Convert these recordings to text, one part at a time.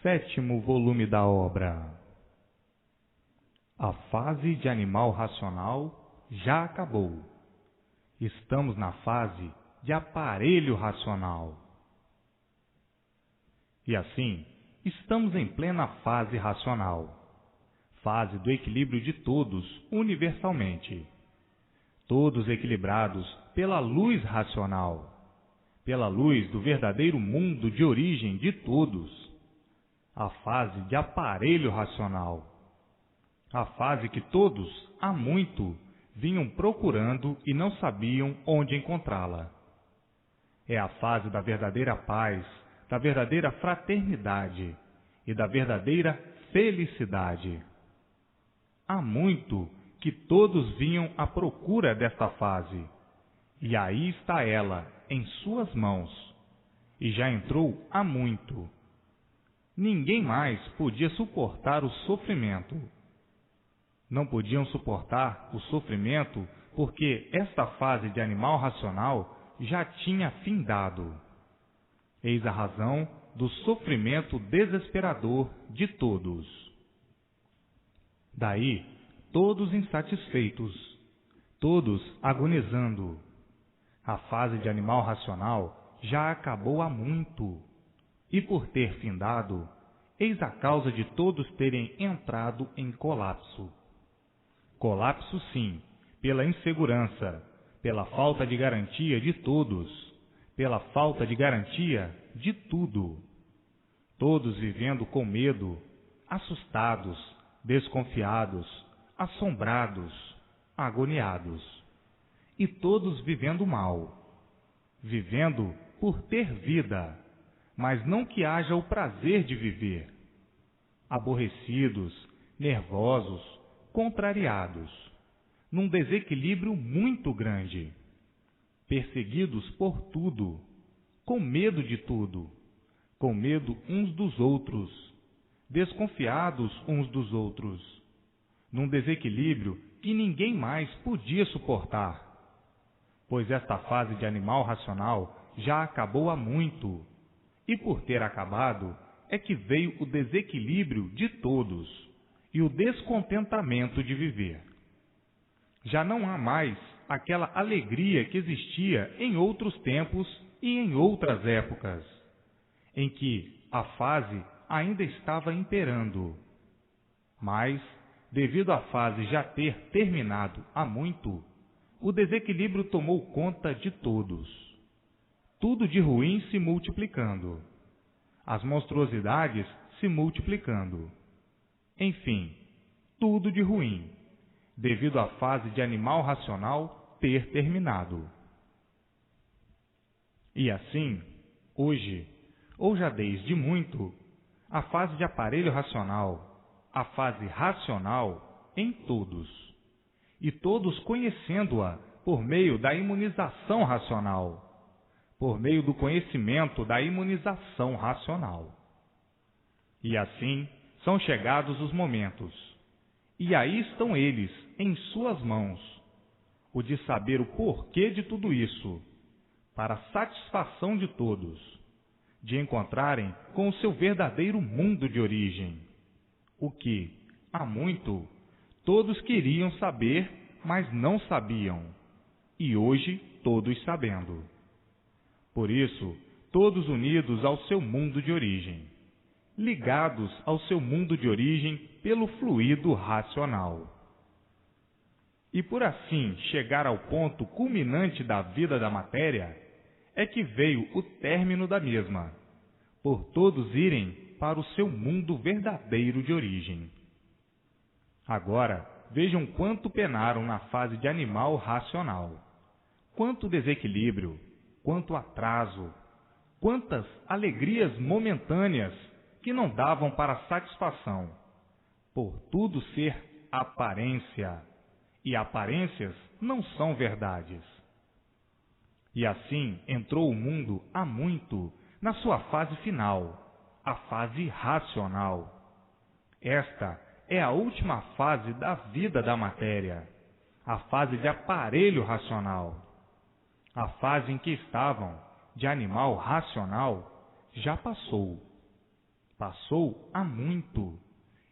Sétimo volume da obra. A fase de animal racional já acabou. Estamos na fase de aparelho racional. E assim, estamos em plena fase racional, fase do equilíbrio de todos universalmente. Todos equilibrados pela luz racional, pela luz do verdadeiro mundo de origem de todos. A fase de aparelho racional. A fase que todos, há muito, vinham procurando e não sabiam onde encontrá-la. É a fase da verdadeira paz, da verdadeira fraternidade e da verdadeira felicidade. Há muito que todos vinham à procura desta fase, e aí está ela, em suas mãos, e já entrou há muito. Ninguém mais podia suportar o sofrimento. Não podiam suportar o sofrimento porque esta fase de animal racional já tinha findado. Eis a razão do sofrimento desesperador de todos. Daí, todos insatisfeitos, todos agonizando. A fase de animal racional já acabou há muito. E por ter findado, eis a causa de todos terem entrado em colapso. Colapso, sim, pela insegurança, pela falta de garantia de todos, pela falta de garantia de tudo. Todos vivendo com medo, assustados, desconfiados, assombrados, agoniados. E todos vivendo mal, vivendo por ter vida, mas não que haja o prazer de viver. Aborrecidos, nervosos, contrariados, num desequilíbrio muito grande, perseguidos por tudo, com medo de tudo, com medo uns dos outros, desconfiados uns dos outros, num desequilíbrio que ninguém mais podia suportar, pois esta fase de animal racional já acabou há muito. E por ter acabado, é que veio o desequilíbrio de todos e o descontentamento de viver. Já não há mais aquela alegria que existia em outros tempos e em outras épocas, em que a fase ainda estava imperando. Mas, devido à fase já ter terminado há muito, o desequilíbrio tomou conta de todos. Tudo de ruim se multiplicando, as monstruosidades se multiplicando. Enfim, tudo de ruim, devido à fase de animal racional ter terminado. E assim, hoje, ou já desde muito, a fase de aparelho racional, a fase racional em todos, e todos conhecendo-a por meio da imunização racional, por meio do conhecimento da imunização racional. E assim são chegados os momentos, e aí estão eles, em suas mãos, o de saber o porquê de tudo isso, para a satisfação de todos, de encontrarem com o seu verdadeiro mundo de origem, o que, há muito, todos queriam saber, mas não sabiam, e hoje todos sabendo. Por isso, todos unidos ao seu mundo de origem, ligados ao seu mundo de origem pelo fluido racional. E por assim chegar ao ponto culminante da vida da matéria, é que veio o término da mesma, por todos irem para o seu mundo verdadeiro de origem. Agora, vejam quanto penaram na fase de animal racional, quanto desequilíbrio, quanto atraso, quantas alegrias momentâneas que não davam para satisfação, por tudo ser aparência, e aparências não são verdades. E assim entrou o mundo há muito na sua fase final, a fase racional. Esta é a última fase da vida da matéria, a fase de aparelho racional. A fase em que estavam, de animal racional, já passou. passou há muito.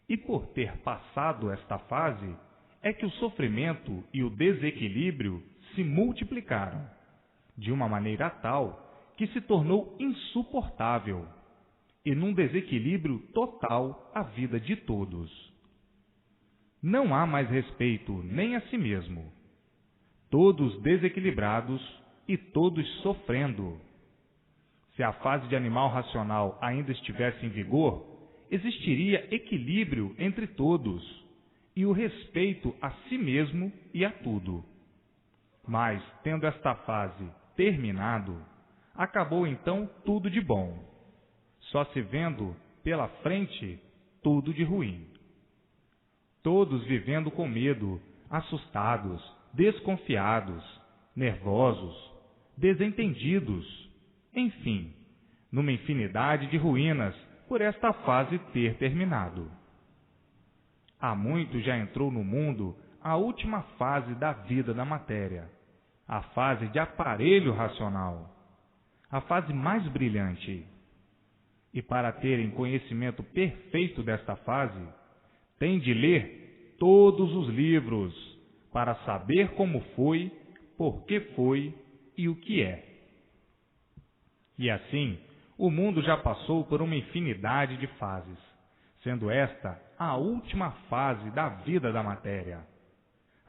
E por ter passado esta fase, é que o sofrimento e o desequilíbrio se multiplicaram, de uma maneira tal que se tornou insuportável, e num desequilíbrio total a vida de todos. Não há mais respeito nem a si mesmo. Todos desequilibrados e todos sofrendo. Se a fase de animal racional ainda estivesse em vigor, existiria equilíbrio entre todos e o respeito a si mesmo e a tudo. Mas, tendo esta fase terminado, acabou então tudo de bom, só se vendo pela frente tudo de ruim. Todos vivendo com medo, assustados, desconfiados, nervosos, desentendidos, enfim, numa infinidade de ruínas por esta fase ter terminado. Há muito já entrou no mundo a última fase da vida da matéria, a fase de aparelho racional, a fase mais brilhante. E para terem conhecimento perfeito desta fase, tem de ler todos os livros para saber como foi, por que foi e o que é. E assim, o mundo já passou por uma infinidade de fases, sendo esta a última fase da vida da matéria.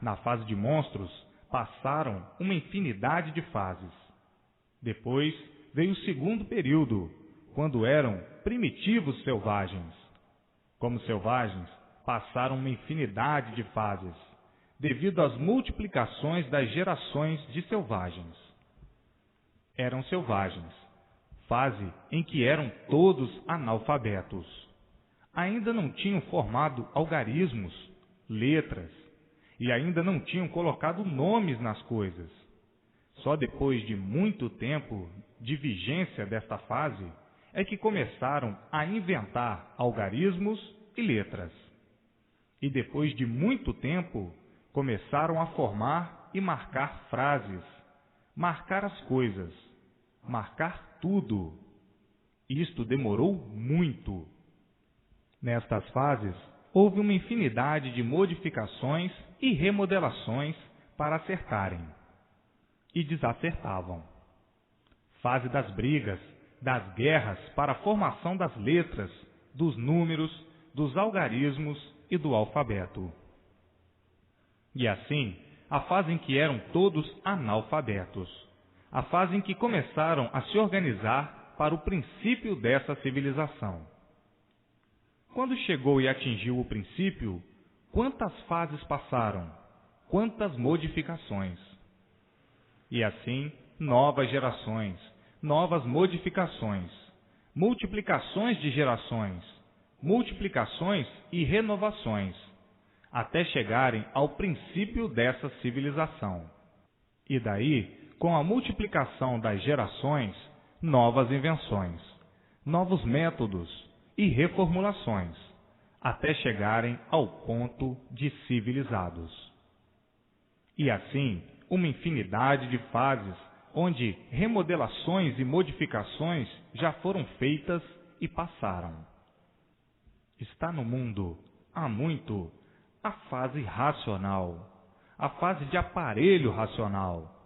Na fase de monstros, passaram uma infinidade de fases. Depois veio o segundo período, quando eram primitivos selvagens. Como selvagens, passaram uma infinidade de fases, devido às multiplicações das gerações de selvagens. Eram selvagens, fase em que eram todos analfabetos. Ainda não tinham formado algarismos, letras, e ainda não tinham colocado nomes nas coisas. Só depois de muito tempo de vigência desta fase é que começaram a inventar algarismos e letras. E depois de muito tempo começaram a formar e marcar frases, marcar as coisas, marcar tudo. Isto demorou muito. Nestas fases, houve uma infinidade de modificações e remodelações para acertarem. E desacertavam. Fase das brigas, das guerras para a formação das letras, dos números, dos algarismos e do alfabeto. E assim, a fase em que eram todos analfabetos. A fase em que começaram a se organizar para o princípio dessa civilização. Quando chegou e atingiu o princípio, quantas fases passaram? Quantas modificações? E assim, novas gerações, novas modificações, multiplicações de gerações, multiplicações e renovações, até chegarem ao princípio dessa civilização. E daí, com a multiplicação das gerações, novas invenções, novos métodos e reformulações, até chegarem ao ponto de civilizados. E assim, uma infinidade de fases onde remodelações e modificações já foram feitas e passaram. Está no mundo, há muito, a fase racional, a fase de aparelho racional.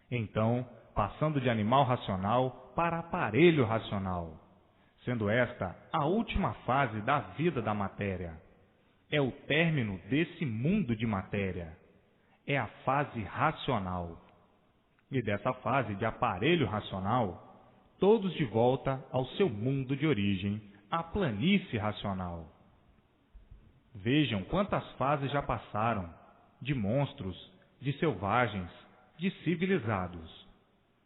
Então, passando de animal racional para aparelho racional, sendo esta a última fase da vida da matéria. É o término desse mundo de matéria. É a fase racional. E dessa fase de aparelho racional, todos de volta ao seu mundo de origem, a planície racional. Vejam quantas fases já passaram, de monstros, de selvagens, de civilizados.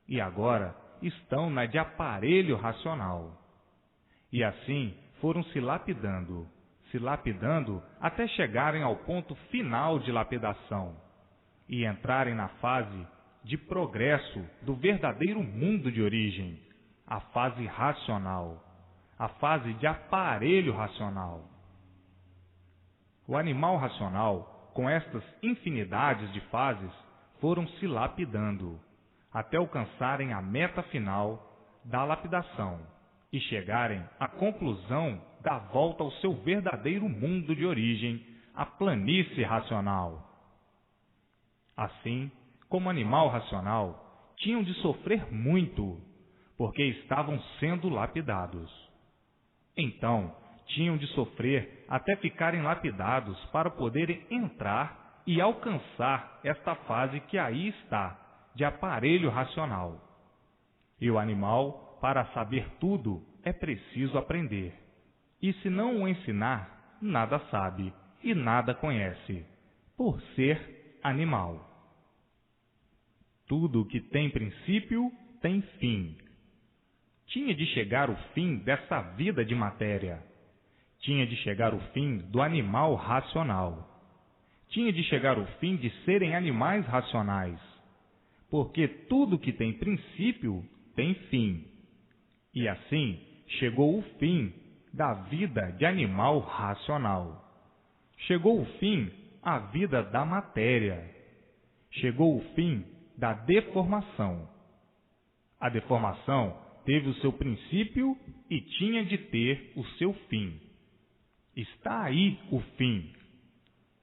E agora estão na de aparelho racional. E assim foram se lapidando até chegarem ao ponto final de lapidação e entrarem na fase de progresso do verdadeiro mundo de origem, a fase racional, a fase de aparelho racional. O animal racional, com estas infinidades de fases, foram se lapidando até alcançarem a meta final da lapidação, e chegarem à conclusão da volta ao seu verdadeiro mundo de origem, a planície racional. Assim, como animal racional, tinham de sofrer muito, porque estavam sendo lapidados. Então, tinham de sofrer até ficarem lapidados para poderem entrar e alcançar esta fase que aí está, de aparelho racional. E o animal, para saber tudo, é preciso aprender. E se não o ensinar, nada sabe e nada conhece, por ser animal. Tudo que tem princípio tem fim. Tinha de chegar o fim dessa vida de matéria. Tinha de chegar o fim do animal racional. Tinha de chegar o fim de serem animais racionais. Porque tudo que tem princípio tem fim. E assim chegou o fim da vida de animal racional. Chegou o fim à vida da matéria. Chegou o fim da deformação. A deformação teve o seu princípio e tinha de ter o seu fim. Está aí o fim.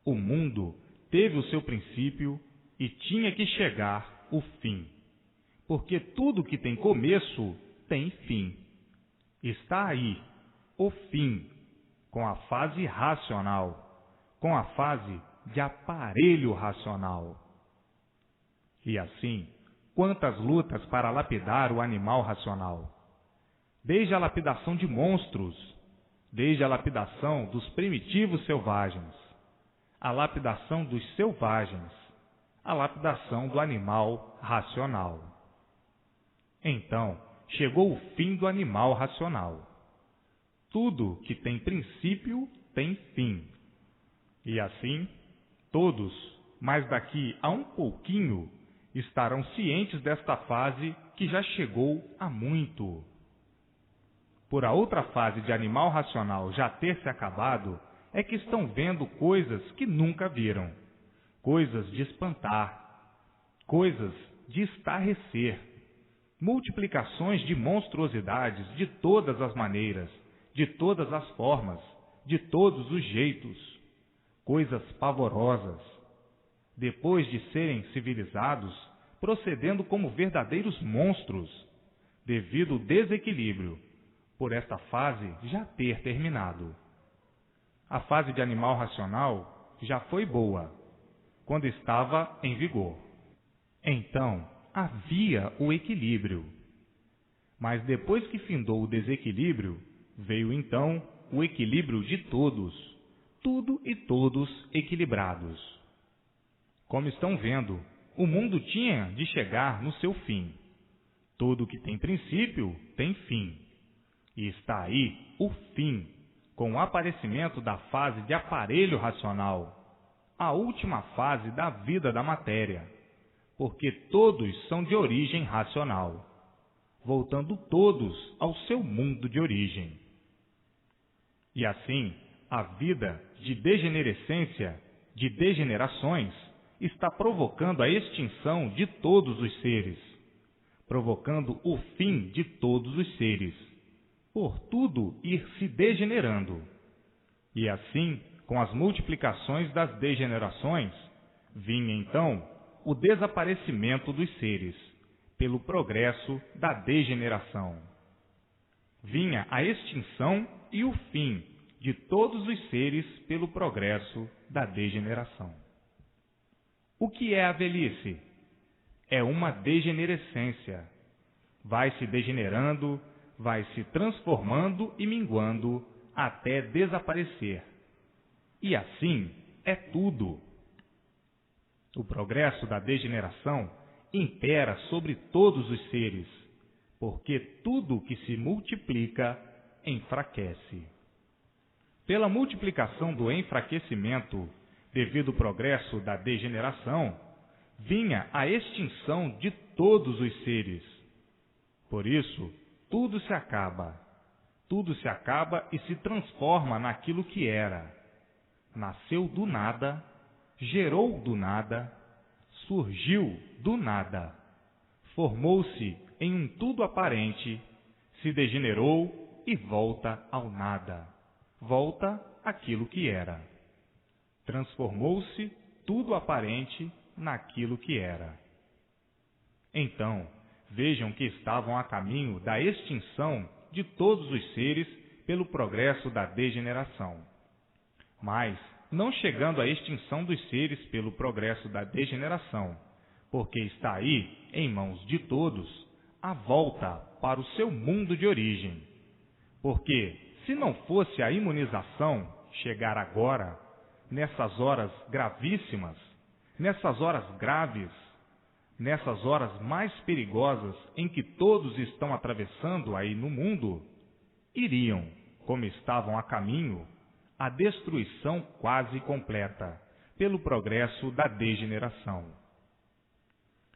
O mundo teve o seu princípio e tinha que chegar o fim. Porque tudo que tem começo tem fim. Está aí o fim, com a fase racional, com a fase de aparelho racional. E assim, quantas lutas para lapidar o animal racional! Desde a lapidação de monstros, desde a lapidação dos primitivos selvagens, a lapidação dos selvagens, a lapidação do animal racional. Então, chegou o fim do animal racional. Tudo que tem princípio tem fim. E assim, todos, mas daqui a um pouquinho, estarão cientes desta fase que já chegou há muito. Por a outra fase de animal racional já ter se acabado, é que estão vendo coisas que nunca viram, coisas de espantar, coisas de estarrecer, multiplicações de monstruosidades de todas as maneiras, de todas as formas, de todos os jeitos, coisas pavorosas, depois de serem civilizados, procedendo como verdadeiros monstros, devido ao desequilíbrio, por esta fase já ter terminado. A fase de animal racional já foi boa, quando estava em vigor. Então, havia o equilíbrio. Mas depois que findou o desequilíbrio, veio então o equilíbrio de todos, tudo e todos equilibrados. Como estão vendo, o mundo tinha de chegar no seu fim. Tudo que tem princípio tem fim. E está aí o fim, com o aparecimento da fase de aparelho racional, a última fase da vida da matéria, porque todos são de origem racional, voltando todos ao seu mundo de origem. E assim, a vida de degenerescência, de degenerações, está provocando a extinção de todos os seres, provocando o fim de todos os seres, por tudo ir se degenerando. E assim, com as multiplicações das degenerações, vinha então o desaparecimento dos seres, pelo progresso da degeneração. Vinha a extinção e o fim de todos os seres pelo progresso da degeneração. O que é a velhice? É uma degenerescência. Vai se degenerando, vai se transformando e minguando até desaparecer. E assim é tudo. O progresso da degeneração impera sobre todos os seres, porque tudo que se multiplica enfraquece. Pela multiplicação do enfraquecimento, devido ao progresso da degeneração, vinha a extinção de todos os seres. Por isso, tudo se acaba. Tudo se acaba e se transforma naquilo que era. Nasceu do nada, gerou do nada, surgiu do nada, formou-se em um tudo aparente, se degenerou e volta ao nada, volta àquilo que era. Transformou-se tudo aparente naquilo que era. Então, vejam que estavam a caminho da extinção de todos os seres pelo progresso da degeneração. Mas, não chegando à extinção dos seres pelo progresso da degeneração, porque está aí, em mãos de todos, a volta para o seu mundo de origem. Porque, se não fosse a imunização chegar agora, nessas horas gravíssimas, nessas horas graves, nessas horas mais perigosas em que todos estão atravessando aí no mundo, iriam, como estavam a caminho, a destruição quase completa, pelo progresso da degeneração.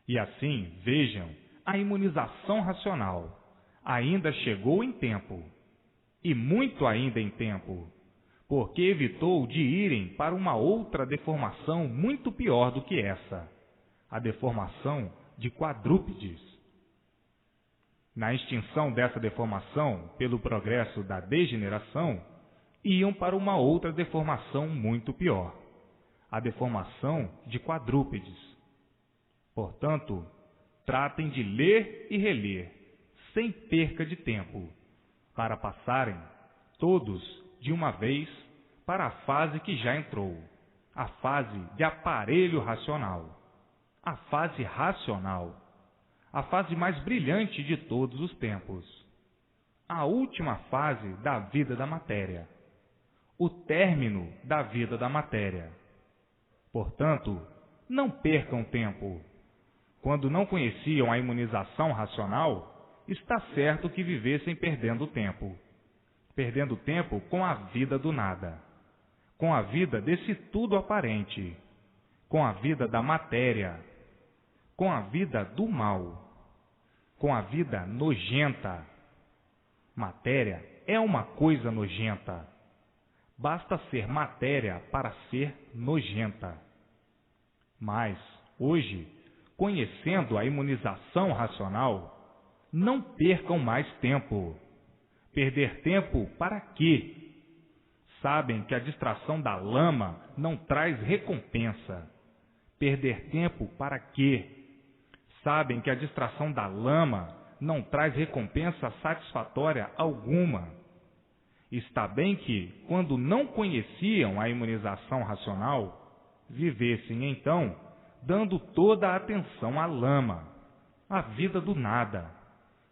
E assim, vejam, a imunização racional ainda chegou em tempo, e muito ainda em tempo, porque evitou de irem para uma outra deformação muito pior do que essa, a deformação de quadrúpedes. Na extinção dessa deformação, pelo progresso da degeneração, iam para uma outra deformação muito pior, a deformação de quadrúpedes. Portanto, tratem de ler e reler, sem perca de tempo, para passarem, todos, de uma vez, para a fase que já entrou, a fase de aparelho racional, a fase racional, a fase mais brilhante de todos os tempos, a última fase da vida da matéria, o término da vida da matéria. Portanto, não percam tempo. Quando não conheciam a imunização racional, está certo que vivessem perdendo tempo com a vida do nada, com a vida desse tudo aparente, com a vida da matéria, com a vida do mal, com a vida nojenta. Matéria é uma coisa nojenta. Basta ser matéria para ser nojenta. Mas, hoje, conhecendo a imunização racional, não percam mais tempo. Perder tempo para quê? Sabem que a distração da lama não traz recompensa. Perder tempo para quê? Sabem que a distração da lama não traz recompensa satisfatória alguma. Está bem que, quando não conheciam a imunização racional, vivessem então dando toda a atenção à lama, à vida do nada,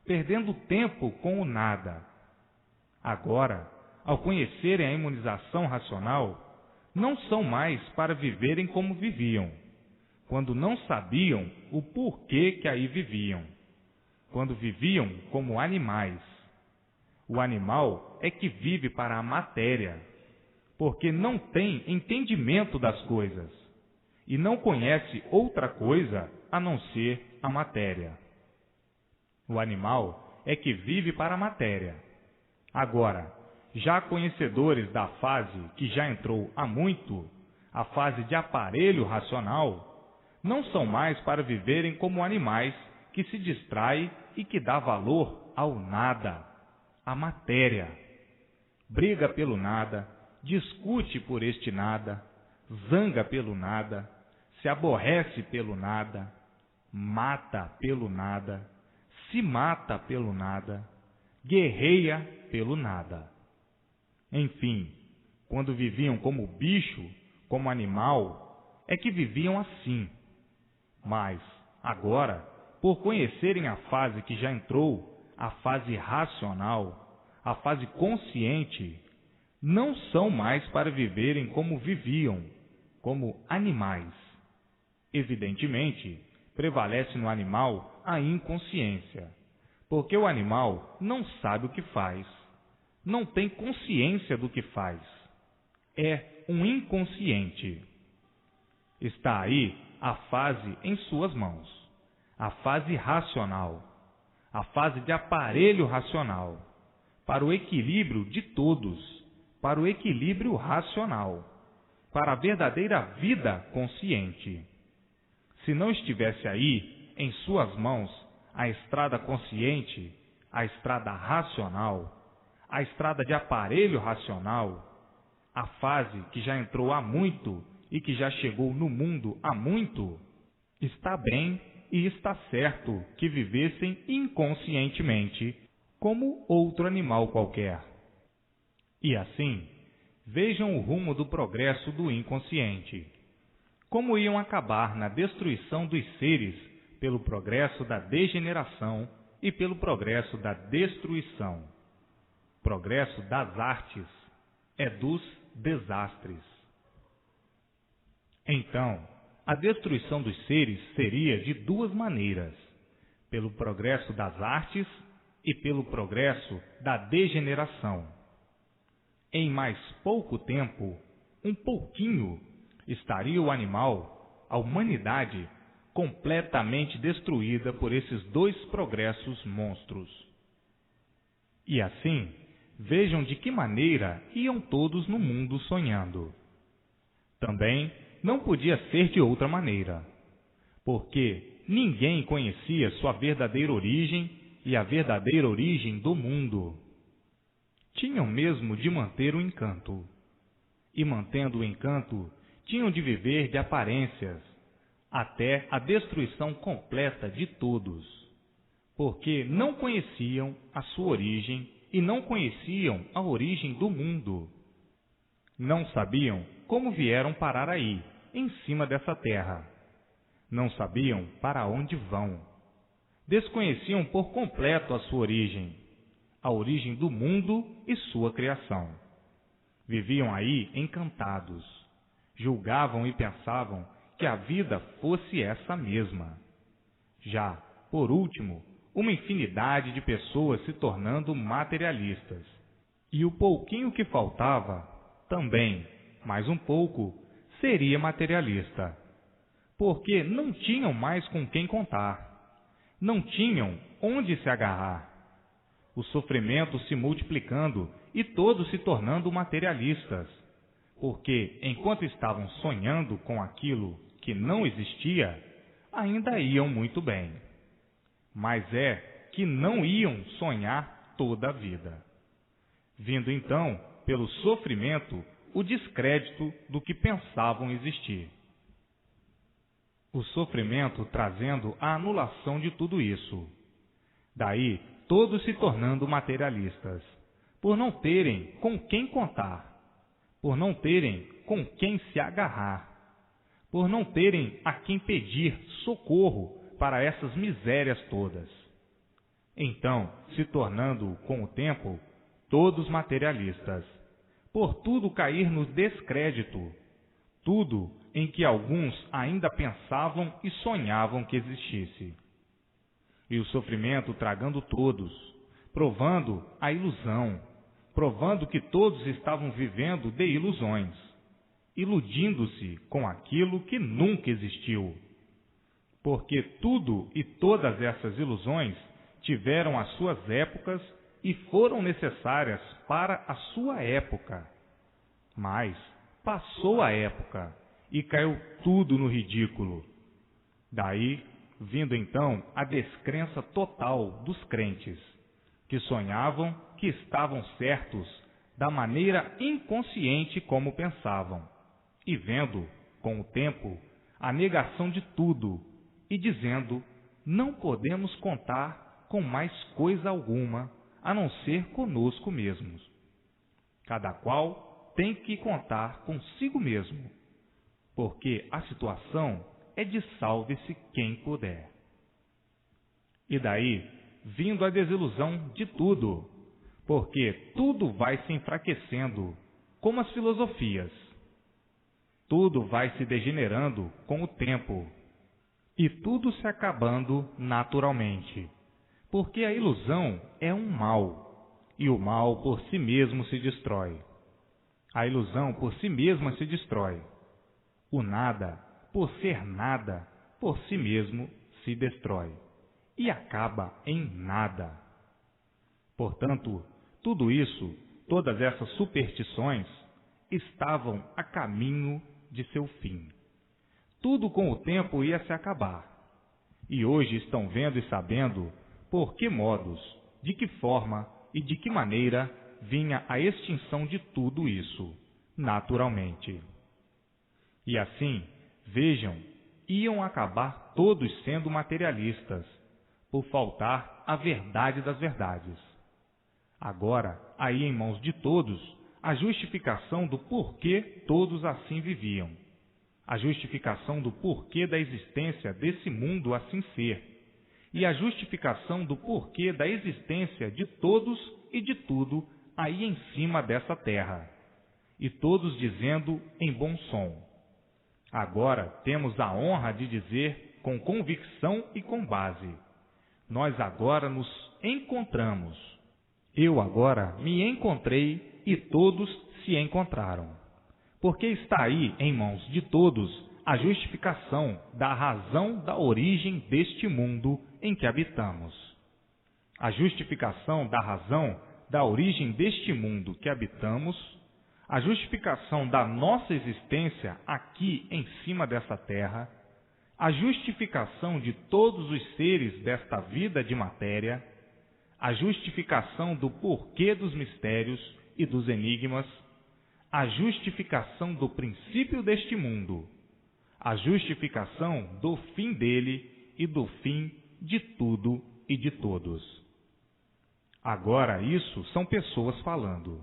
perdendo tempo com o nada. Agora, ao conhecerem a imunização racional, não são mais para viverem como viviam, quando não sabiam o porquê que aí viviam, quando viviam como animais. O animal é que vive para a matéria, porque não tem entendimento das coisas e não conhece outra coisa a não ser a matéria. O animal é que vive para a matéria. Agora, já conhecedores da fase que já entrou há muito, a fase de aparelho racional, não são mais para viverem como animais que se distraem e que dá valor ao nada, à matéria. Briga pelo nada, discute por este nada, zanga pelo nada, se aborrece pelo nada, mata pelo nada, se mata pelo nada, guerreia pelo nada. Enfim, quando viviam como bicho, como animal, é que viviam assim. Mas, agora, por conhecerem a fase que já entrou, a fase racional, a fase consciente, não são mais para viverem como viviam, como animais. Evidentemente, prevalece no animal a inconsciência, porque o animal não sabe o que faz, não tem consciência do que faz. É um inconsciente. Está aí a fase em suas mãos, a fase racional, a fase de aparelho racional, para o equilíbrio de todos, para o equilíbrio racional, para a verdadeira vida consciente. Se não estivesse aí, em suas mãos, a estrada consciente, a estrada racional, a estrada de aparelho racional, a fase que já entrou há muito e que já chegou no mundo há muito, está bem e está certo que vivessem inconscientemente, como outro animal qualquer. E assim, vejam o rumo do progresso do inconsciente. Como iam acabar na destruição dos seres pelo progresso da degeneração e pelo progresso da destruição. Progresso das artes é dos desastres. Então, a destruição dos seres seria de duas maneiras: pelo progresso das artes e pelo progresso da degeneração. Em mais pouco tempo, um pouquinho, estaria o animal, a humanidade, completamente destruída por esses dois progressos monstros. E assim, vejam de que maneira iam todos no mundo sonhando. Também não podia ser de outra maneira, porque ninguém conhecia sua verdadeira origem e a verdadeira origem do mundo. Tinham mesmo de manter o encanto. E mantendo o encanto, tinham de viver de aparências, até a destruição completa de todos, porque não conheciam a sua origem e não conheciam a origem do mundo. Não sabiam como vieram parar aí, em cima dessa terra. Não sabiam para onde vão. Desconheciam por completo a sua origem, a origem do mundo e sua criação. Viviam aí encantados. Julgavam e pensavam que a vida fosse essa mesma. Já, por último, uma infinidade de pessoas se tornando materialistas. E o pouquinho que faltava, também, mais um pouco, seria materialista. Porque não tinham mais com quem contar. Não tinham onde se agarrar. O sofrimento se multiplicando e todos se tornando materialistas. Porque, enquanto estavam sonhando com aquilo que não existia, ainda iam muito bem. Mas é que não iam sonhar toda a vida. Vindo então, pelo sofrimento, o descrédito do que pensavam existir. O sofrimento trazendo a anulação de tudo isso. Daí, todos se tornando materialistas, por não terem com quem contar, por não terem com quem se agarrar, por não terem a quem pedir socorro para essas misérias todas. Então, se tornando, com o tempo, todos materialistas, por tudo cair no descrédito, tudo em que alguns ainda pensavam e sonhavam que existisse. E o sofrimento tragando todos, provando a ilusão, provando que todos estavam vivendo de ilusões, iludindo-se com aquilo que nunca existiu. Porque tudo e todas essas ilusões tiveram as suas épocas e foram necessárias para a sua época. Mas passou a época e caiu tudo no ridículo. Daí, vindo então a descrença total dos crentes, que sonhavam que estavam certos da maneira inconsciente como pensavam, e vendo, com o tempo, a negação de tudo, e dizendo, não podemos contar com mais coisa alguma, a não ser conosco mesmos. Cada qual tem que contar consigo mesmo, porque a situação é de salve-se quem puder. E daí, vindo a desilusão de tudo, porque tudo vai se enfraquecendo, como as filosofias. Tudo vai se degenerando com o tempo, e tudo se acabando naturalmente, porque a ilusão é um mal, e o mal por si mesmo se destrói. A ilusão por si mesma se destrói. O nada, por ser nada, por si mesmo se destrói, e acaba em nada. Portanto, tudo isso, todas essas superstições, estavam a caminho de seu fim. Tudo com o tempo ia se acabar. E hoje estão vendo e sabendo por que modos, de que forma e de que maneira vinha a extinção de tudo isso, naturalmente. E assim, vejam, iam acabar todos sendo materialistas, por faltar a verdade das verdades. Agora, aí em mãos de todos, a justificação do porquê todos assim viviam, a justificação do porquê da existência desse mundo assim ser, e a justificação do porquê da existência de todos e de tudo aí em cima dessa terra, e todos dizendo em bom som. Agora temos a honra de dizer com convicção e com base: nós agora nos encontramos. Eu agora me encontrei e todos se encontraram. Porque está aí em mãos de todos a justificação da razão da origem deste mundo em que habitamos. A justificação da razão da origem deste mundo que habitamos, a justificação da nossa existência aqui em cima dessa terra, a justificação de todos os seres desta vida de matéria, a justificação do porquê dos mistérios e dos enigmas, a justificação do princípio deste mundo, a justificação do fim dele e do fim de tudo e de todos. Agora isso são pessoas falando.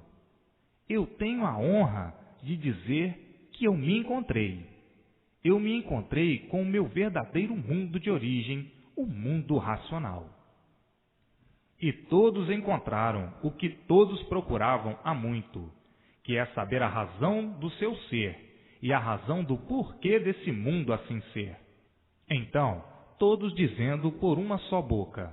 Eu tenho a honra de dizer que eu me encontrei. Eu me encontrei com o meu verdadeiro mundo de origem, o mundo racional. E todos encontraram o que todos procuravam há muito, que é saber a razão do seu ser e a razão do porquê desse mundo assim ser. Então, todos dizendo por uma só boca: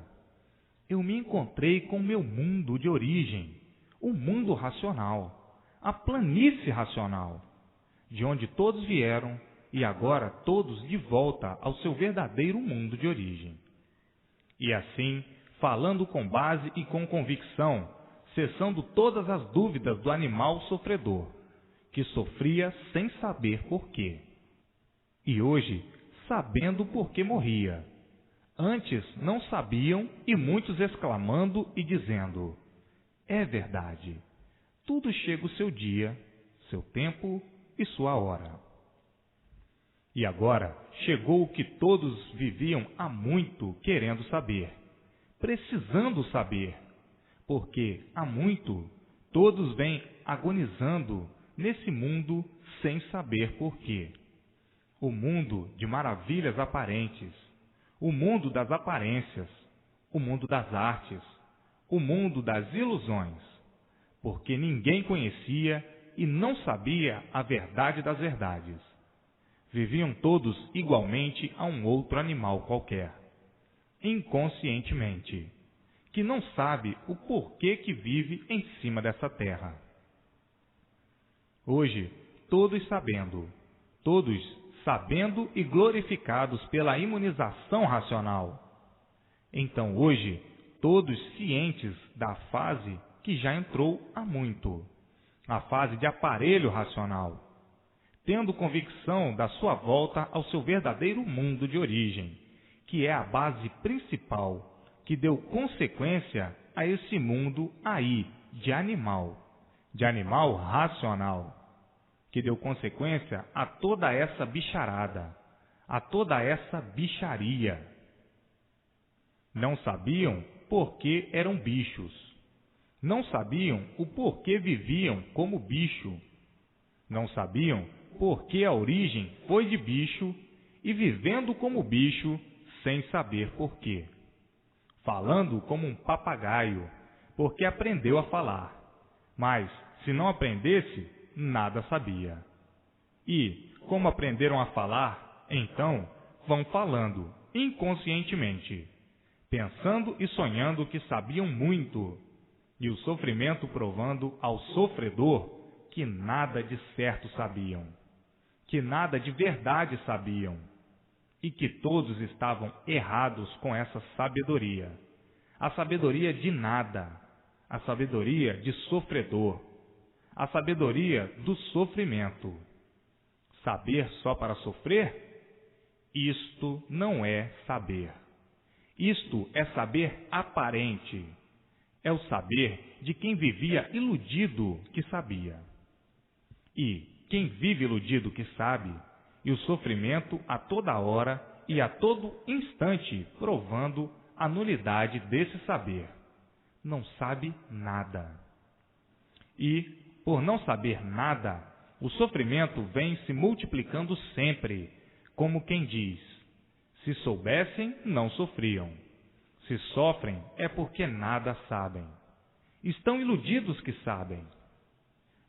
eu me encontrei com o meu mundo de origem, o mundo racional, a planície racional, de onde todos vieram e agora todos de volta ao seu verdadeiro mundo de origem. E assim, falando com base e com convicção, cessando todas as dúvidas do animal sofredor, que sofria sem saber porquê. E hoje, sabendo por que morria. Antes não sabiam e muitos exclamando e dizendo: é verdade, tudo chega o seu dia, seu tempo e sua hora. E agora chegou o que todos viviam há muito querendo saber, precisando saber, porque há muito todos vêm agonizando nesse mundo sem saber porquê. O mundo de maravilhas aparentes, o mundo das aparências, o mundo das artes, o mundo das ilusões, porque ninguém conhecia e não sabia a verdade das verdades. Viviam todos igualmente a um outro animal qualquer, inconscientemente, que não sabe o porquê que vive em cima dessa terra. Hoje, todos sabendo e glorificados pela imunização racional. Então hoje, todos cientes da fase que já entrou há muito, a fase de aparelho racional, tendo convicção da sua volta ao seu verdadeiro mundo de origem, que é a base principal que deu consequência a esse mundo aí de animal racional, que deu consequência a toda essa bicharada, a toda essa bicharia. Não sabiam por que eram bichos, não sabiam o porquê viviam como bicho, não sabiam por que a origem foi de bicho e vivendo como bicho sem saber porquê. Falando como um papagaio, porque aprendeu a falar, mas se não aprendesse, nada sabia. E, como aprenderam a falar, então vão falando inconscientemente, pensando e sonhando que sabiam muito, e o sofrimento provando ao sofredor que nada de certo sabiam, que nada de verdade sabiam, e que todos estavam errados com essa sabedoria, a sabedoria de nada, a sabedoria de sofredor, a sabedoria do sofrimento. Saber só para sofrer? Isto não é saber. Isto é saber aparente. É o saber de quem vivia iludido que sabia. E quem vive iludido que sabe, e o sofrimento a toda hora e a todo instante provando a nulidade desse saber, não sabe nada. E, por não saber nada, o sofrimento vem se multiplicando sempre, como quem diz: se soubessem, não sofriam. Se sofrem, é porque nada sabem. Estão iludidos que sabem.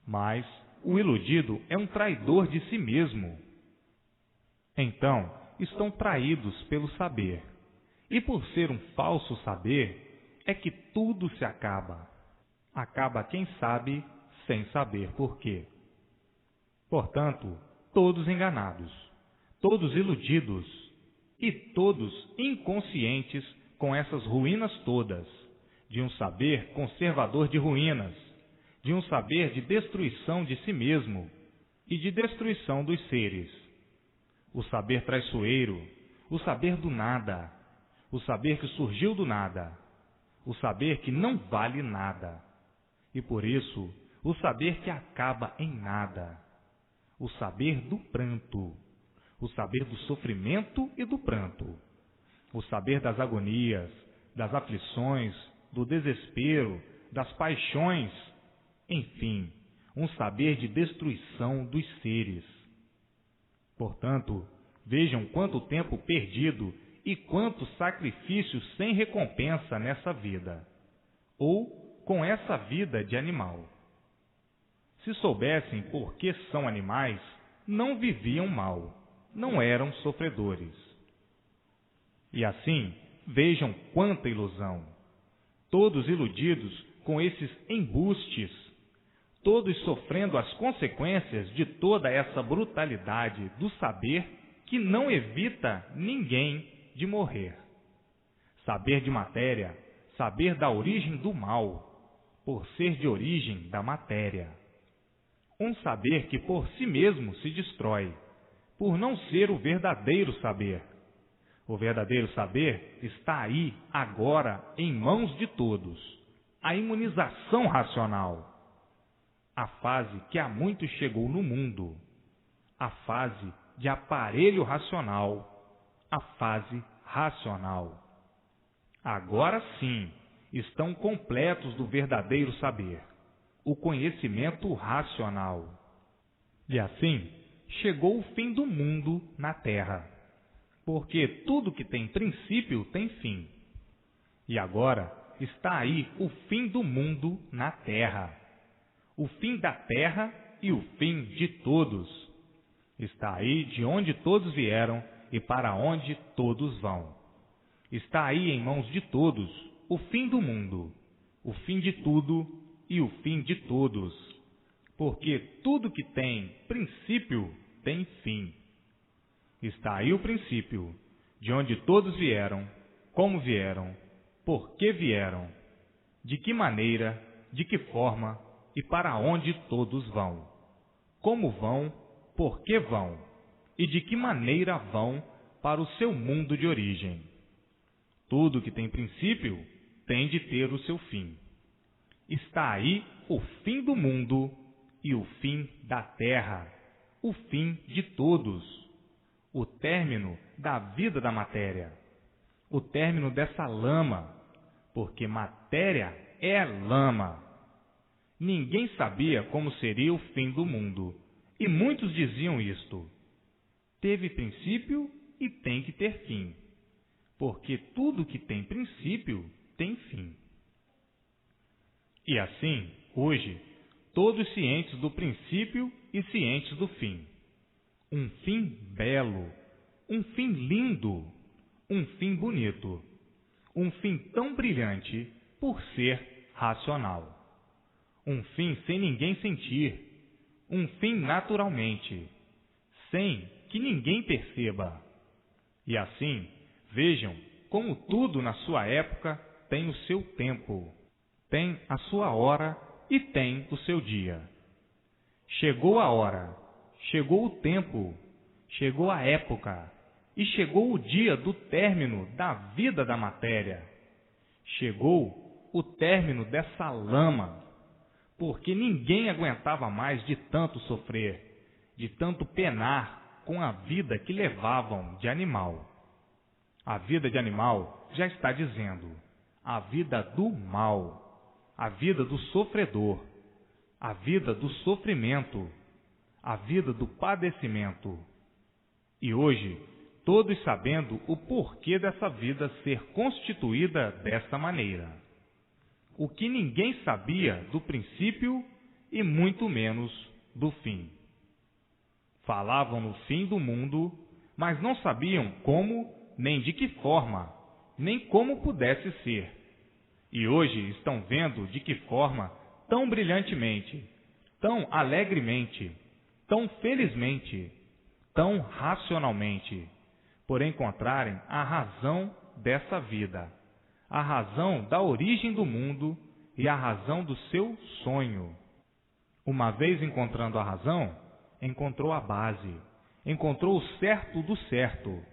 Mas o iludido é um traidor de si mesmo. Então, estão traídos pelo saber. E por ser um falso saber, é que tudo se acaba. Acaba quem sabe sem saber por quê. Portanto, todos enganados, todos iludidos e todos inconscientes com essas ruínas todas, de um saber conservador de ruínas, de um saber de destruição de si mesmo e de destruição dos seres. O saber traiçoeiro, o saber do nada, o saber que surgiu do nada, o saber que não vale nada, e por isso o saber que acaba em nada, o saber do pranto, o saber do sofrimento e do pranto, o saber das agonias, das aflições, do desespero, das paixões, enfim, um saber de destruição dos seres. Portanto, vejam quanto tempo perdido e quanto sacrifício sem recompensa nessa vida, ou com essa vida de animal. Se soubessem por que são animais, não viviam mal, não eram sofredores. E assim, vejam quanta ilusão. Todos iludidos com esses embustes, todos sofrendo as consequências de toda essa brutalidade do saber que não evita ninguém de morrer. Saber de matéria, saber da origem do mal, por ser de origem da matéria. Um saber que por si mesmo se destrói, por não ser o verdadeiro saber. O verdadeiro saber está aí, agora, em mãos de todos. A imunização racional. A fase que há muito chegou no mundo. A fase de aparelho racional. A fase racional. Agora sim, estão completos do verdadeiro saber. O conhecimento racional. E assim, chegou o fim do mundo na Terra. Porque tudo que tem princípio tem fim. E agora está aí o fim do mundo na Terra. O fim da Terra e o fim de todos. Está aí de onde todos vieram e para onde todos vão. Está aí em mãos de todos o fim do mundo, o fim de tudo e o fim de todos. Porque tudo que tem princípio tem fim. Está aí o princípio, de onde todos vieram, como vieram, por que vieram, de que maneira, de que forma e para onde todos vão. Como vão, por que vão e de que maneira vão para o seu mundo de origem. Tudo que tem princípio tem de ter o seu fim. Está aí o fim do mundo e o fim da terra, o fim de todos. O término da vida da matéria, o término dessa lama, porque matéria é lama. Ninguém sabia como seria o fim do mundo, e muitos diziam isto. Teve princípio e tem que ter fim, porque tudo que tem princípio tem fim. E assim, hoje, todos cientes do princípio e cientes do fim. Um fim belo, um fim lindo, um fim bonito, um fim tão brilhante por ser racional. Um fim sem ninguém sentir, um fim naturalmente, sem que ninguém perceba. E assim, vejam como tudo na sua época tem o seu tempo, tem a sua hora e tem o seu dia. Chegou a hora. Chegou o tempo, chegou a época, e chegou o dia do término da vida da matéria. Chegou o término dessa lama, porque ninguém aguentava mais de tanto sofrer, de tanto penar com a vida que levavam de animal. A vida de animal já está dizendo, a vida do mal, a vida do sofredor, a vida do sofrimento, a vida do padecimento. E hoje, todos sabendo o porquê dessa vida ser constituída desta maneira. O que ninguém sabia do princípio e muito menos do fim. Falavam no fim do mundo, mas não sabiam como, nem de que forma, nem como pudesse ser. E hoje estão vendo de que forma, tão brilhantemente, tão alegremente, tão felizmente, tão racionalmente, por encontrarem a razão dessa vida, a razão da origem do mundo e a razão do seu sonho. Uma vez encontrando a razão, encontrou a base, encontrou o certo do certo,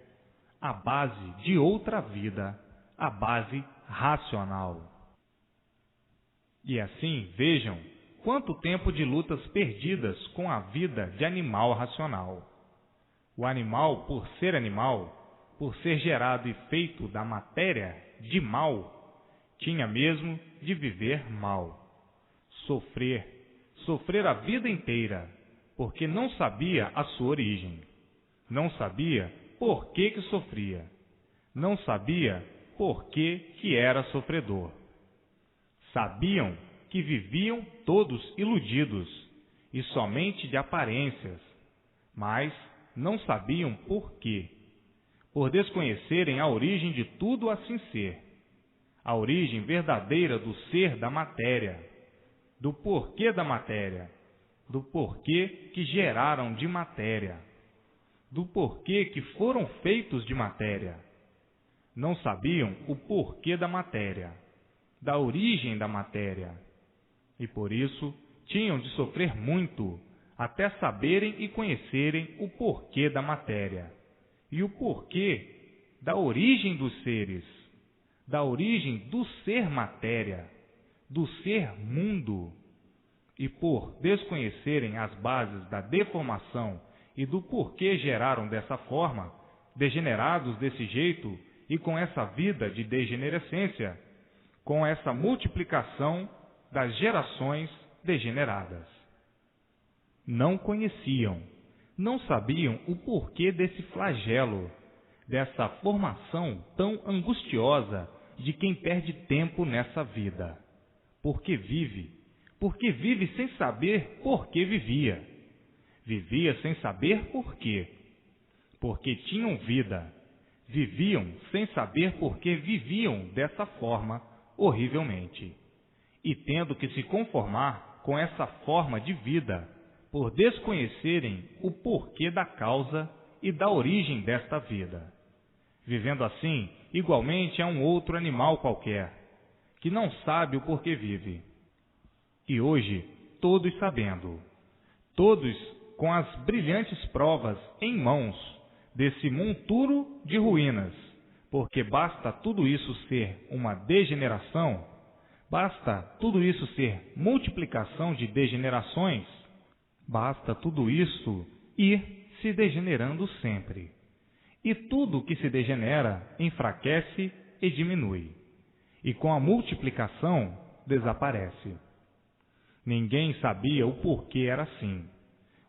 a base de outra vida, a base racional. E assim, vejam quanto tempo de lutas perdidas com a vida de animal racional. O animal, por ser gerado e feito da matéria de mal, tinha mesmo de viver mal, sofrer a vida inteira, porque não sabia a sua origem, não sabia por que sofria, não sabia por que era sofredor. Sabiam que viviam todos iludidos e somente de aparências, mas não sabiam por quê, por desconhecerem a origem de tudo assim ser, a origem verdadeira do ser da matéria, do porquê da matéria, do porquê que geraram de matéria, do porquê que foram feitos de matéria. Não sabiam o porquê da matéria, da origem da matéria, e por isso tinham de sofrer muito, até saberem e conhecerem o porquê da matéria, e o porquê da origem dos seres, da origem do ser matéria, do ser mundo, e por desconhecerem as bases da deformação e do porquê geraram dessa forma, degenerados desse jeito e com essa vida de degenerescência, com essa multiplicação das gerações degeneradas. Não conheciam, não sabiam o porquê desse flagelo, dessa formação tão angustiosa de quem perde tempo nessa vida. Porque vive sem saber por que vivia. Vivia sem saber por quê. Porque tinham vida. Viviam sem saber por que viviam dessa forma horrivelmente. E tendo que se conformar com essa forma de vida, por desconhecerem o porquê da causa e da origem desta vida. Vivendo assim, igualmente a um outro animal qualquer, que não sabe o porquê vive. E hoje, todos sabendo, todos com as brilhantes provas em mãos desse monturo de ruínas, porque basta tudo isso ser uma degeneração, basta tudo isso ser multiplicação de degenerações, basta tudo isso ir se degenerando sempre. E tudo que se degenera enfraquece e diminui, e com a multiplicação desaparece. Ninguém sabia o porquê era assim,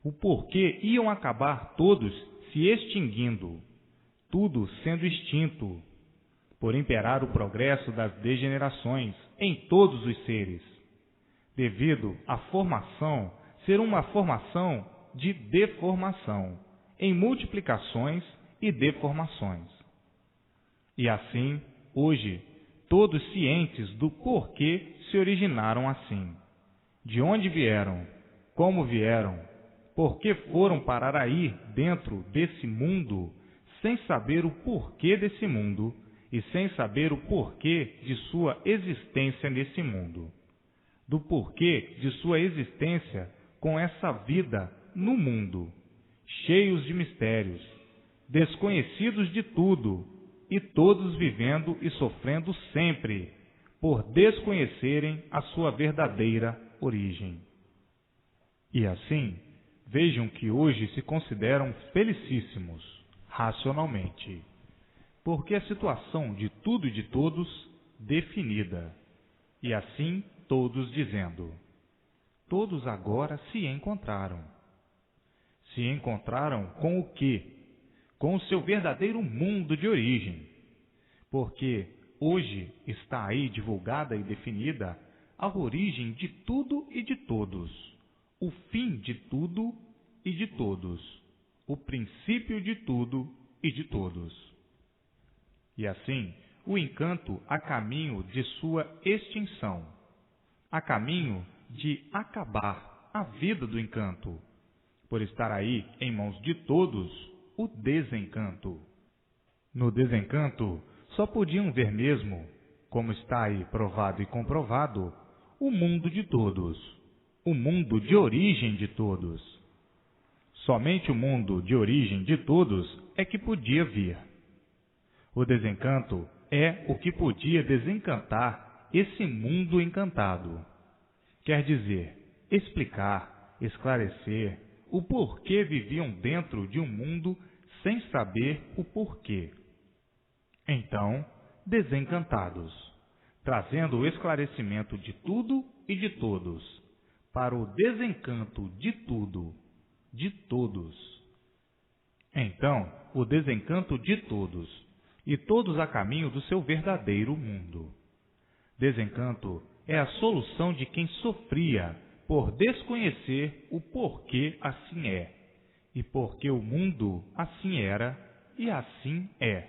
o porquê iam acabar todos se extinguindo, tudo sendo extinto, por imperar o progresso das degenerações em todos os seres, devido à formação ser uma formação de deformação, em multiplicações e deformações. E assim, hoje, todos cientes do porquê se originaram assim, de onde vieram, como vieram, por que foram parar aí dentro desse mundo, sem saber o porquê desse mundo e sem saber o porquê de sua existência nesse mundo, do porquê de sua existência com essa vida no mundo, cheios de mistérios, desconhecidos de tudo, e todos vivendo e sofrendo sempre, por desconhecerem a sua verdadeira origem. E assim, vejam que hoje se consideram felicíssimos, racionalmente, porque a situação de tudo e de todos definida, e assim todos dizendo: todos agora se encontraram. Se encontraram com o quê? Com o seu verdadeiro mundo de origem, porque hoje está aí divulgada e definida a origem de tudo e de todos, o fim de tudo e de todos, o princípio de tudo e de todos. E assim, o encanto a caminho de sua extinção, a caminho de acabar a vida do encanto, por estar aí em mãos de todos o desencanto. No desencanto, só podiam ver mesmo, como está aí provado e comprovado, o mundo de todos, o mundo de origem de todos. Somente o mundo de origem de todos é que podia vir. O desencanto é o que podia desencantar esse mundo encantado. Quer dizer, explicar, esclarecer o porquê viviam dentro de um mundo sem saber o porquê. Então, desencantados, trazendo o esclarecimento de tudo e de todos, para o desencanto de tudo, de todos. Então, o desencanto de todos, e todos a caminho do seu verdadeiro mundo. Desencanto é a solução de quem sofria por desconhecer o porquê assim é, e porque o mundo assim era e assim é.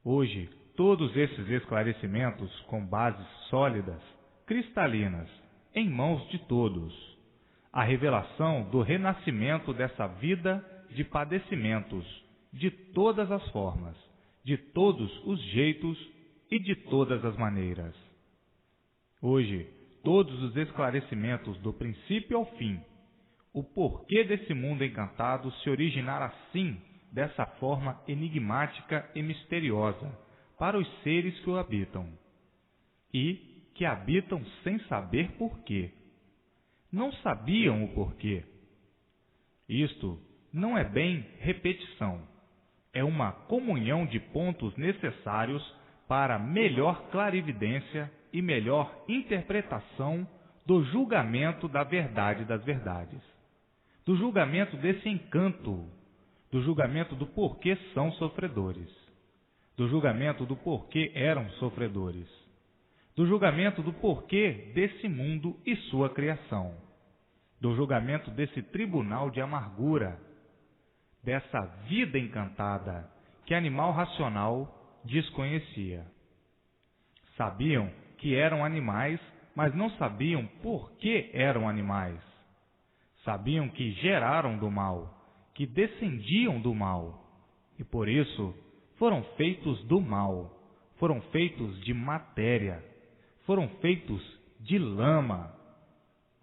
Hoje, todos esses esclarecimentos com bases sólidas, cristalinas, em mãos de todos, a revelação do renascimento dessa vida de padecimentos, de todas as formas, de todos os jeitos e de todas as maneiras. Hoje, todos os esclarecimentos do princípio ao fim, o porquê desse mundo encantado se originar assim, dessa forma enigmática e misteriosa, para os seres que o habitam, e que habitam sem saber porquê. Não sabiam o porquê. Isto não é bem repetição, é uma comunhão de pontos necessários para melhor clarividência e melhor interpretação do julgamento da verdade das verdades, do julgamento desse encanto, do julgamento do porquê são sofredores, do julgamento do porquê eram sofredores, do julgamento do porquê desse mundo e sua criação, do julgamento desse tribunal de amargura, dessa vida encantada que animal racional desconhecia. Sabiam que eram animais, mas não sabiam por que eram animais. Sabiam que geraram do mal, que descendiam do mal, e por isso foram feitos do mal, foram feitos de matéria, foram feitos de lama,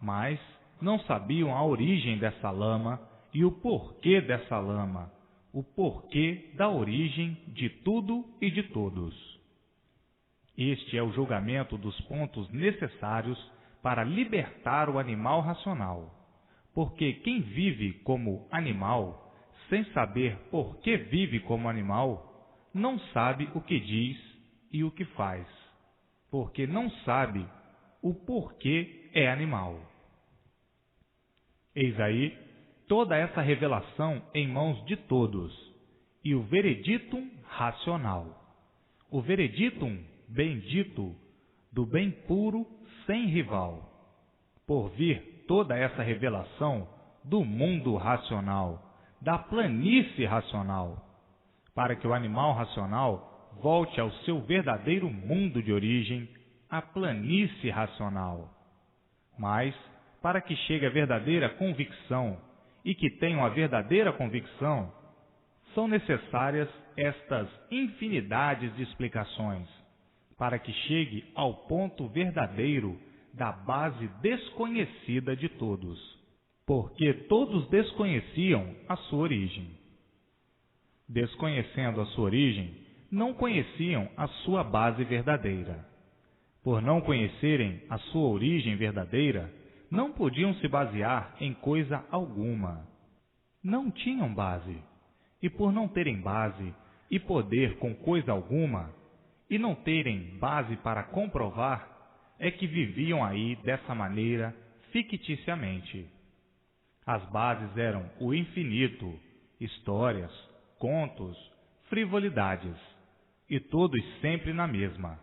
mas não sabiam a origem dessa lama e o porquê dessa lama, o porquê da origem de tudo e de todos. Este é o julgamento dos pontos necessários para libertar o animal racional, porque quem vive como animal, sem saber por que vive como animal, não sabe o que diz e o que faz, porque não sabe o porquê é animal. Eis aí toda essa revelação em mãos de todos, e o vereditum racional, o vereditum bendito do bem puro sem rival, por vir toda essa revelação do mundo racional, da planície racional, para que o animal racional volte ao seu verdadeiro mundo de origem, a planície racional. Mas, para que chegue a verdadeira convicção e que tenham a verdadeira convicção, são necessárias estas infinidades de explicações, para que chegue ao ponto verdadeiro da base desconhecida de todos, porque todos desconheciam a sua origem. Desconhecendo a sua origem, não conheciam a sua base verdadeira. Por não conhecerem a sua origem verdadeira, não podiam se basear em coisa alguma. Não tinham base, e por não terem base e poder com coisa alguma, e não terem base para comprovar, é que viviam aí dessa maneira ficticiamente. As bases eram o infinito, histórias, contos, frivolidades, e todos sempre na mesma.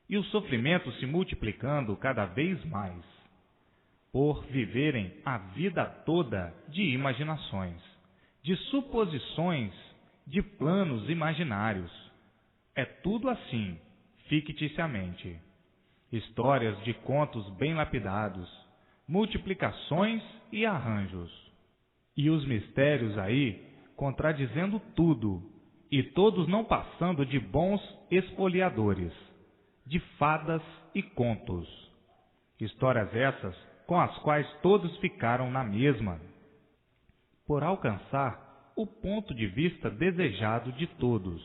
E o sofrimento se multiplicando cada vez mais, por viverem a vida toda de imaginações, de suposições, de planos imaginários. É tudo assim, ficticiamente. Histórias de contos bem lapidados, multiplicações e arranjos. E os mistérios aí contradizendo tudo, e todos não passando de bons espoliadores, de fadas e contos. Histórias essas com as quais todos ficaram na mesma, por alcançar o ponto de vista desejado de todos,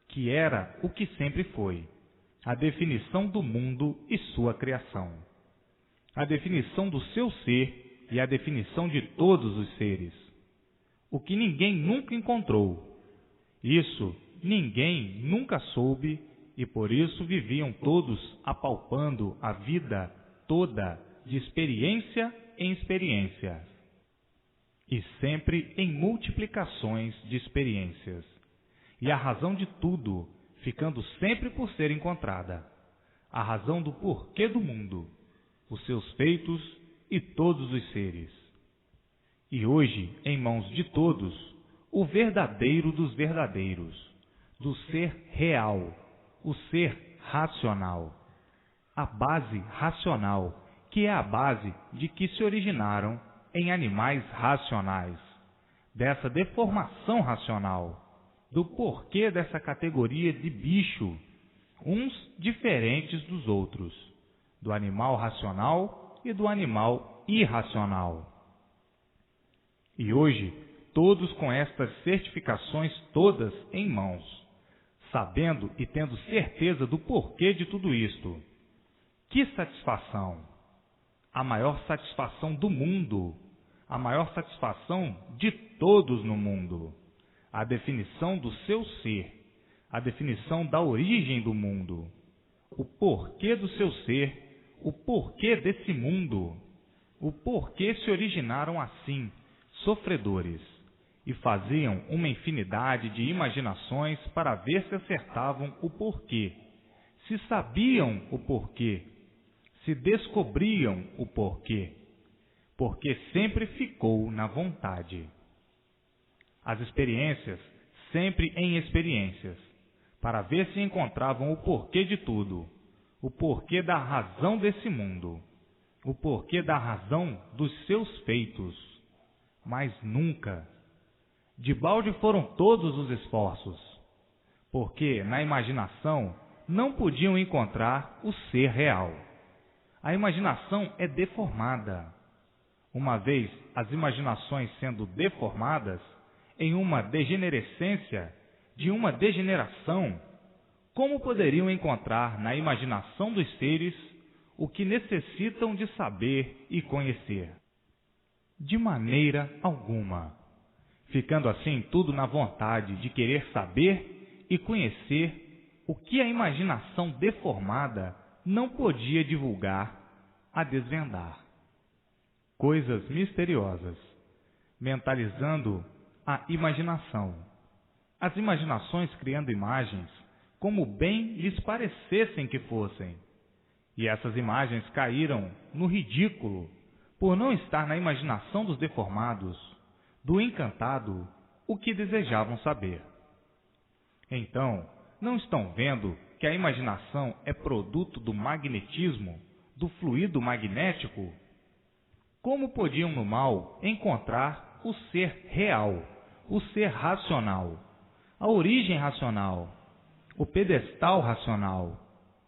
que era o que sempre foi, a definição do mundo e sua criação, a definição do seu ser e a definição de todos os seres, o que ninguém nunca encontrou. Isso ninguém nunca soube, e por isso viviam todos apalpando a vida toda de experiência em experiência, e sempre em multiplicações de experiências, e a razão de tudo ficando sempre por ser encontrada, a razão do porquê do mundo, os seus feitos e todos os seres. E hoje, em mãos de todos, o verdadeiro dos verdadeiros, do ser real, o ser racional, a base racional, que é a base de que se originaram em animais racionais, dessa deformação racional, do porquê dessa categoria de bicho, uns diferentes dos outros, do animal racional e do animal irracional. E hoje, todos com estas certificações todas em mãos, sabendo e tendo certeza do porquê de tudo isto. Que satisfação! A maior satisfação do mundo, a maior satisfação de todos no mundo, a definição do seu ser, a definição da origem do mundo, o porquê do seu ser, o porquê desse mundo, o porquê se originaram assim, sofredores, e faziam uma infinidade de imaginações para ver se acertavam o porquê, se sabiam o porquê, se descobriam o porquê, porque sempre ficou na vontade. As experiências, sempre em experiências, para ver se encontravam o porquê de tudo, o porquê da razão desse mundo, o porquê da razão dos seus feitos, mas nunca. De balde foram todos os esforços, porque na imaginação não podiam encontrar o ser real. A imaginação é deformada. Uma vez as imaginações sendo deformadas, em uma degenerescência de uma degeneração, como poderiam encontrar na imaginação dos seres o que necessitam de saber e conhecer? De maneira alguma. Ficando assim tudo na vontade de querer saber e conhecer o que a imaginação deformada não podia divulgar a desvendar. Coisas misteriosas, mentalizando a imaginação. As imaginações criando imagens como bem lhes parecessem que fossem. E essas imagens caíram no ridículo por não estar na imaginação dos deformados, do encantado, o que desejavam saber. Então, não estão vendo que a imaginação é produto do magnetismo, do fluido magnético? Como podiam no mal encontrar o ser real, o ser racional, a origem racional, o pedestal racional,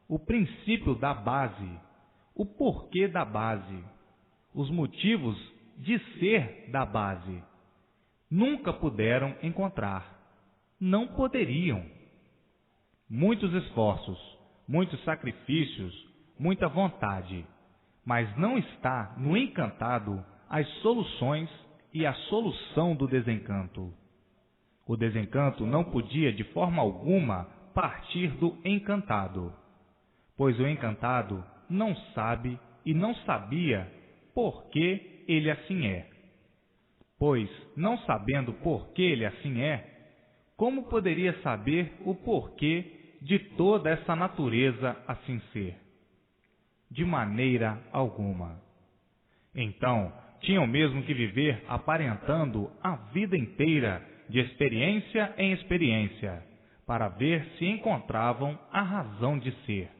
o princípio da base, o porquê da base, os motivos de ser da base? Nunca puderam encontrar, não poderiam. muitos esforços, muitos sacrifícios, muita vontade, mas não está no encantado as soluções e a solução do desencanto. O desencanto não podia de forma alguma partir do encantado, pois o encantado não sabe e não sabia por que ele assim é. Pois, não sabendo por que ele assim é, como poderia saber o porquê de toda essa natureza assim ser? De maneira alguma. Então, tinham mesmo que viver aparentando a vida inteira, de experiência em experiência, para ver se encontravam a razão de ser.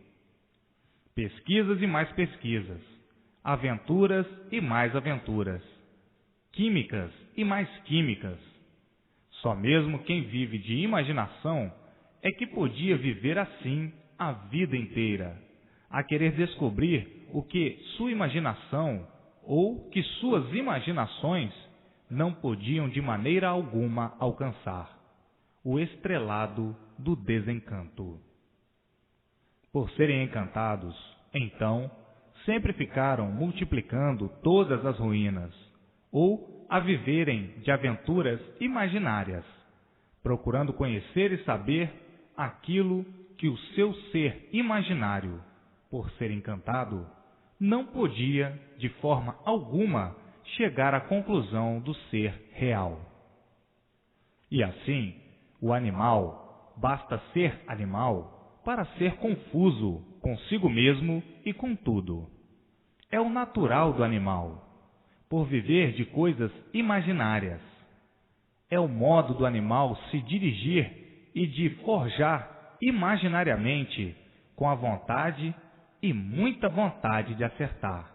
Pesquisas e mais pesquisas, aventuras e mais aventuras, químicas e mais químicas. Só mesmo quem vive de imaginação é que podia viver assim a vida inteira, a querer descobrir o que sua imaginação ou que suas imaginações não podiam de maneira alguma alcançar: o estrelado do desencanto. Por serem encantados, então, sempre ficaram multiplicando todas as ruínas, ou a viverem de aventuras imaginárias, procurando conhecer e saber aquilo que o seu ser imaginário, por ser encantado, não podia, de forma alguma, chegar à conclusão do ser real. E assim, o animal basta ser animal para ser confuso consigo mesmo e com tudo. É o natural do animal, por viver de coisas imaginárias. É o modo do animal se dirigir e de forjar imaginariamente, com a vontade e muita vontade de acertar.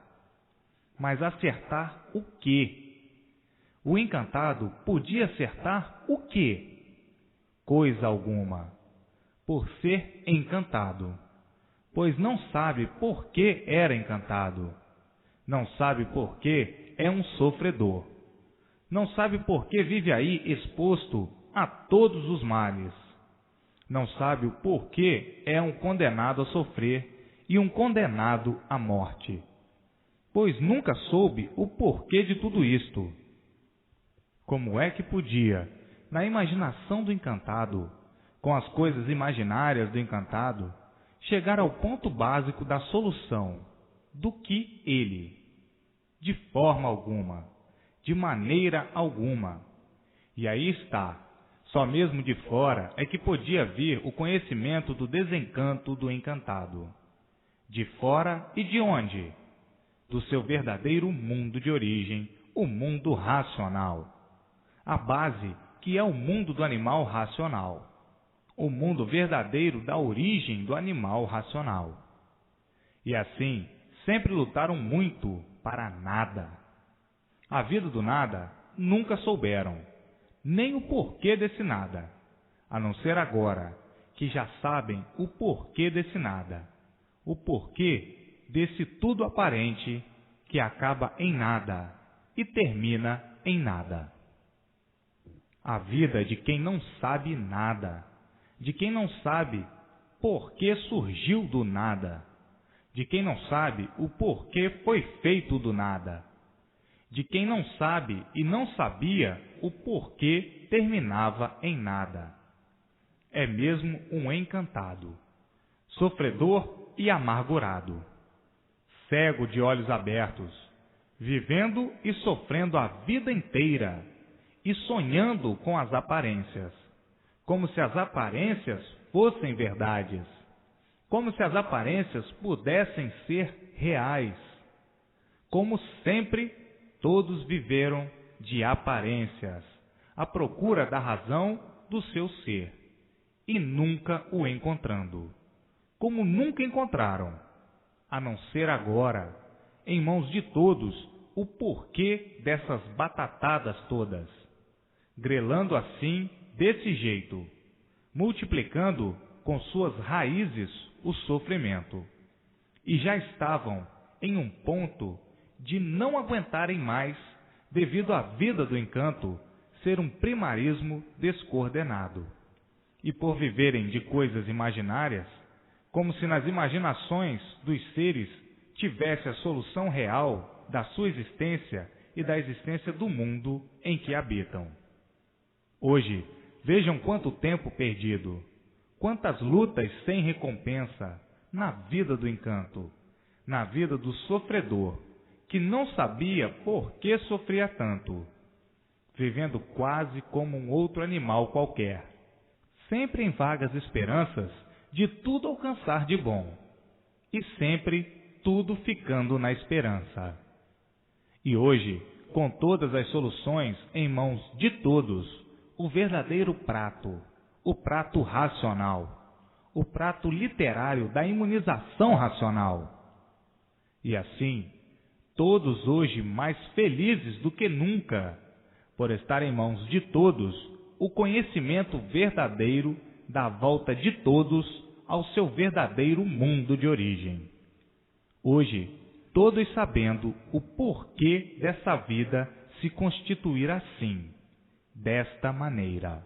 Mas acertar o quê? O encantado podia acertar o quê? Coisa alguma, por ser encantado, pois não sabe por que era encantado, não sabe por que é um sofredor, não sabe por que vive aí exposto a todos os males, não sabe o porquê é um condenado a sofrer e um condenado à morte, pois nunca soube o porquê de tudo isto. Como é que podia, na imaginação do encantado, com as coisas imaginárias do encantado, chegar ao ponto básico da solução do que ele? De forma alguma, de maneira alguma. E aí está, só mesmo de fora é que podia vir o conhecimento do desencanto do encantado. De fora e de onde? Do seu verdadeiro mundo de origem, o mundo racional. A base que é o mundo do animal racional. O mundo verdadeiro da origem do animal racional. E assim, sempre lutaram muito para nada. A vida do nada nunca souberam, nem o porquê desse nada, a não ser agora, que já sabem o porquê desse nada, o porquê desse tudo aparente que acaba em nada e termina em nada. A vida de quem não sabe nada, de quem não sabe por que surgiu do nada, de quem não sabe o porquê foi feito do nada, de quem não sabe e não sabia o porquê terminava em nada. É mesmo um encantado, sofredor e amargurado, cego de olhos abertos, vivendo e sofrendo a vida inteira e sonhando com as aparências, como se as aparências fossem verdades, como se as aparências pudessem ser reais. Como sempre, todos viveram de aparências, à procura da razão do seu ser, e nunca o encontrando, como nunca encontraram, a não ser agora, em mãos de todos, o porquê dessas batatadas todas, grelando assim, desse jeito, multiplicando com suas raízes o sofrimento, e já estavam em um ponto de não aguentarem mais, devido à vida do encanto ser um primarismo descoordenado, e por viverem de coisas imaginárias, como se nas imaginações dos seres tivesse a solução real da sua existência e da existência do mundo em que habitam. Hoje, vejam quanto tempo perdido, quantas lutas sem recompensa na vida do encanto, na vida do sofredor, que não sabia por que sofria tanto, vivendo quase como um outro animal qualquer, sempre em vagas esperanças de tudo alcançar de bom, e sempre tudo ficando na esperança. E hoje, com todas as soluções em mãos de todos, o verdadeiro prato, o prato racional, o prato literário da imunização racional. E assim, todos hoje mais felizes do que nunca, por estar em mãos de todos o conhecimento verdadeiro da volta de todos ao seu verdadeiro mundo de origem. Hoje, todos sabendo o porquê dessa vida se constituir assim, desta maneira.